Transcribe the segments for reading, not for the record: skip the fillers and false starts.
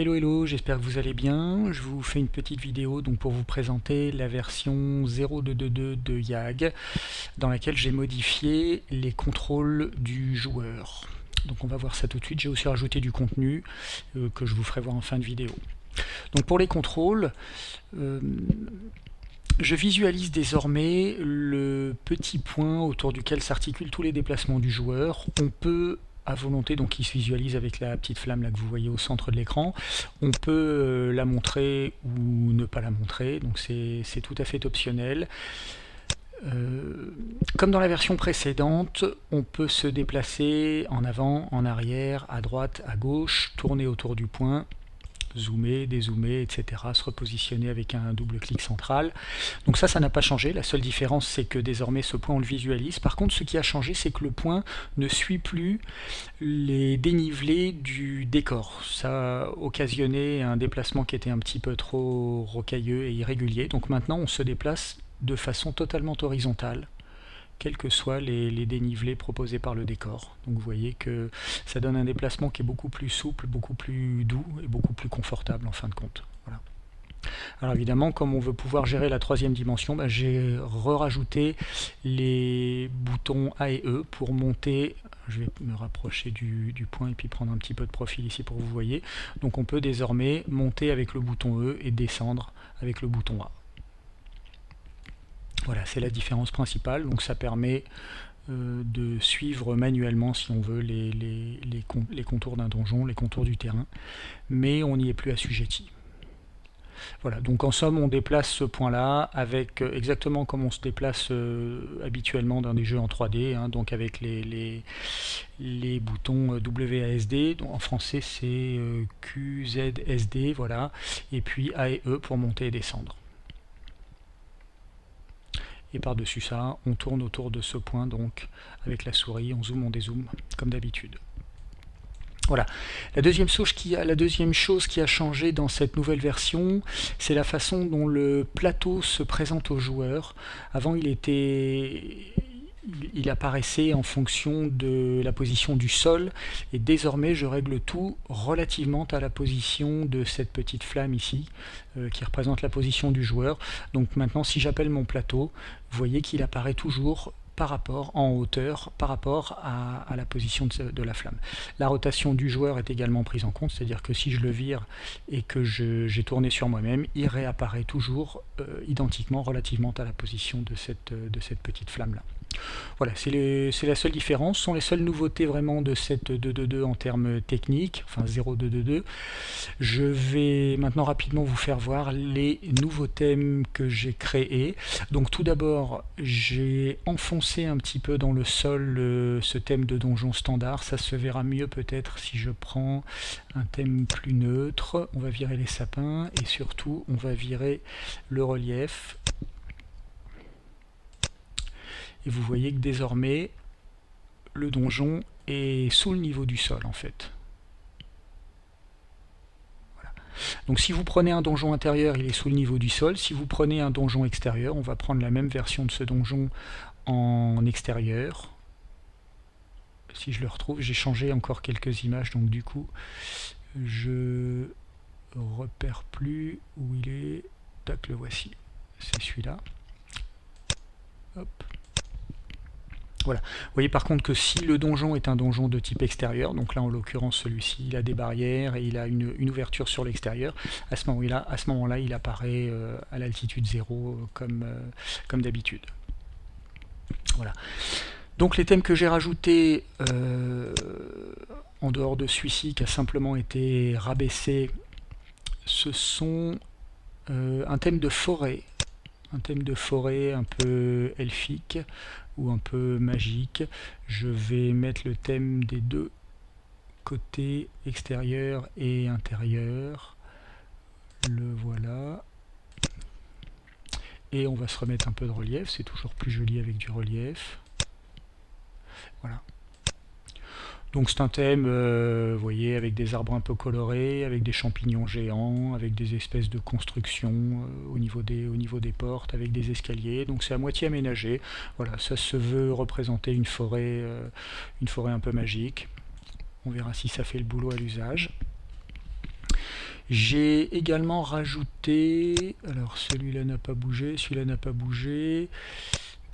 Hello hello, j'espère que vous allez bien. Je vous fais une petite vidéo donc pour vous présenter la version 0.2.2 de YAG dans laquelle j'ai modifié les contrôles du joueur. Donc on va voir ça tout de suite. J'ai aussi rajouté du contenu que je vous ferai voir en fin de vidéo. Donc pour les contrôles, je visualise désormais le petit point autour duquel s'articulent tous les déplacements du joueur. On peut à volonté, donc il se visualise avec la petite flamme là que vous voyez au centre de l'écran. On peut la montrer ou ne pas la montrer, donc c'est tout à fait optionnel. Comme dans la version précédente, on peut se déplacer en avant, en arrière, à droite, à gauche, tourner autour du point, zoomer, dézoomer, etc., se repositionner avec un double clic central. Donc ça n'a pas changé. La seule différence, c'est que désormais ce point on le visualise. Par contre, ce qui a changé, c'est que le point ne suit plus les dénivelés du décor. Ça a occasionné un déplacement qui était un petit peu trop rocailleux et irrégulier. Donc maintenant, on se déplace de façon totalement horizontale, quels que soient les dénivelés proposés par le décor. Donc vous voyez que ça donne un déplacement qui est beaucoup plus souple, beaucoup plus doux et beaucoup plus confortable en fin de compte. Voilà. Alors évidemment, comme on veut pouvoir gérer la troisième dimension, j'ai rajouté les boutons A et E pour monter. Je vais me rapprocher du point et puis prendre un petit peu de profil ici pour que vous voyez. Donc on peut désormais monter avec le bouton E et descendre avec le bouton A. Voilà, c'est la différence principale, donc ça permet de suivre manuellement, si on veut, les contours d'un donjon, les contours du terrain, mais on n'y est plus assujetti. Voilà, donc en somme, on déplace ce point-là avec exactement comme on se déplace habituellement dans des jeux en 3D, hein, donc avec les boutons WASD, donc en français c'est QZSD, voilà, et puis A et E pour monter et descendre. Et par-dessus ça, on tourne autour de ce point, donc avec la souris, on zoome, on dézoome, comme d'habitude. Voilà. La deuxième chose qui a changé dans cette nouvelle version, c'est la façon dont le plateau se présente aux joueurs. Avant, il apparaissait en fonction de la position du sol, et désormais je règle tout relativement à la position de cette petite flamme ici, qui représente la position du joueur. Donc maintenant, si j'appelle mon plateau, vous voyez qu'il apparaît toujours en hauteur par rapport à la position de la flamme. La rotation du joueur est également prise en compte, c'est-à-dire que si je le vire et que j'ai tourné sur moi-même, il réapparaît toujours identiquement relativement à la position de cette petite flamme-là. Voilà, c'est la seule différence, ce sont les seules nouveautés vraiment de cette 2.2.2 en termes techniques, enfin 0.2.2.2. Je vais maintenant rapidement vous faire voir les nouveaux thèmes que j'ai créés. Donc tout d'abord, j'ai enfoncé un petit peu dans le sol ce thème de donjon standard. Ça se verra mieux peut-être si je prends un thème plus neutre. On va virer les sapins et surtout on va virer le relief. Et vous voyez que désormais, le donjon est sous le niveau du sol en fait. Voilà. Donc si vous prenez un donjon intérieur, il est sous le niveau du sol. Si vous prenez un donjon extérieur, on va prendre la même version de ce donjon en extérieur. Si je le retrouve, j'ai changé encore quelques images, donc du coup, je repère plus où il est. Tac, le voici. C'est celui-là. Hop. Voilà. Vous voyez par contre que si le donjon est un donjon de type extérieur, donc là en l'occurrence celui-ci, il a des barrières et il a une ouverture sur l'extérieur, à ce moment-là il apparaît à l'altitude 0 comme d'habitude. Voilà. Donc les thèmes que j'ai rajoutés en dehors de celui-ci qui a simplement été rabaissé, ce sont un thème de forêt. Un thème de forêt un peu elfique ou un peu magique. Je vais mettre le thème des deux côtés, extérieur et intérieur. Le voilà. Et on va se remettre un peu de relief, c'est toujours plus joli avec du relief. Voilà. Donc c'est un thème, vous voyez, avec des arbres un peu colorés, avec des champignons géants, avec des espèces de constructions au niveau des portes, avec des escaliers. Donc c'est à moitié aménagé. Voilà, ça se veut représenter une forêt un peu magique. On verra si ça fait le boulot à l'usage. J'ai également rajouté, alors celui-là n'a pas bougé, celui-là n'a pas bougé,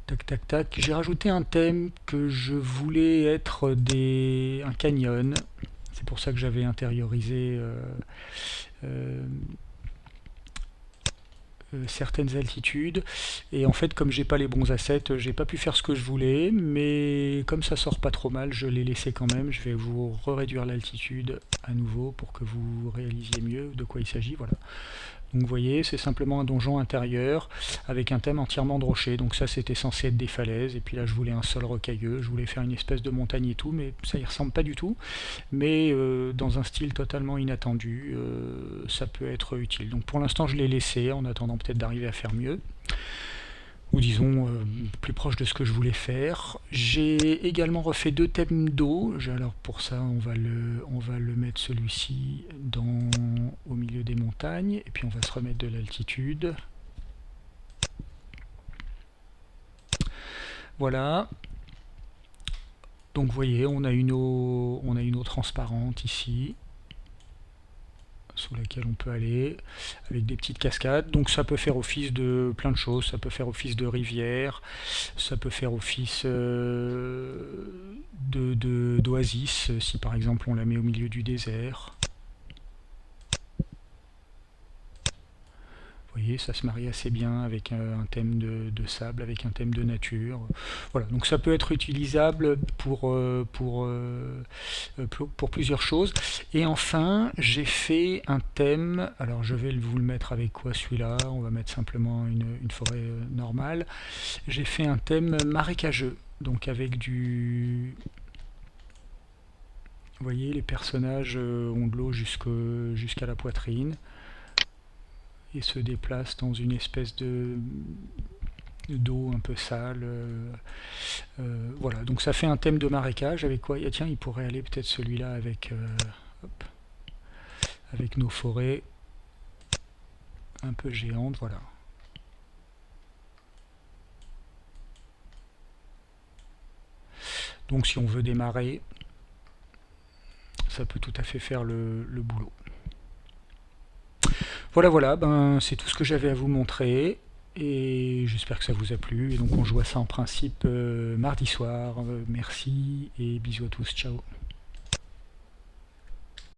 tac tac tac, j'ai rajouté un thème que je voulais être un canyon, c'est pour ça que j'avais intériorisé certaines altitudes, et en fait comme j'ai pas les bons assets, j'ai pas pu faire ce que je voulais, mais comme ça sort pas trop mal, je l'ai laissé quand même. Je vais vous réduire l'altitude à nouveau pour que vous réalisiez mieux de quoi il s'agit. Voilà. Donc vous voyez, c'est simplement un donjon intérieur avec un thème entièrement de rochers. Donc ça c'était censé être des falaises, et puis là je voulais un sol rocailleux, je voulais faire une espèce de montagne et tout, mais ça y ressemble pas du tout. Mais dans un style totalement inattendu, ça peut être utile. Donc pour l'instant je l'ai laissé, en attendant peut-être d'arriver à faire mieux. Ou disons plus proche de ce que je voulais faire. J'ai également refait 2 thèmes d'eau. Alors pour ça on va le mettre celui-ci au milieu des montagnes, et puis on va se remettre de l'altitude. Voilà. Donc vous voyez, on a une eau transparente ici, sous laquelle on peut aller, avec des petites cascades. Donc ça peut faire office de plein de choses, ça peut faire office de rivière, ça peut faire office d'oasis, si par exemple on la met au milieu du désert. Vous voyez, ça se marie assez bien avec un thème de sable, avec un thème de nature. Voilà, donc ça peut être utilisable pour plusieurs choses. Et enfin, j'ai fait un thème, alors je vais vous le mettre avec quoi celui-là? On va mettre simplement une forêt normale. J'ai fait un thème marécageux, donc avec du... Vous voyez, les personnages ont de l'eau jusqu'à la poitrine et se déplacent dans une espèce d'eau un peu sale. Voilà, donc ça fait un thème de marécage avec quoi? Tiens, il pourrait aller peut-être celui-là avec nos forêts un peu géantes, voilà. Donc si on veut démarrer, ça peut tout à fait faire le boulot. Voilà, ben, c'est tout ce que j'avais à vous montrer, et j'espère que ça vous a plu. Et donc on joue à ça en principe mardi soir. Merci et bisous à tous, ciao.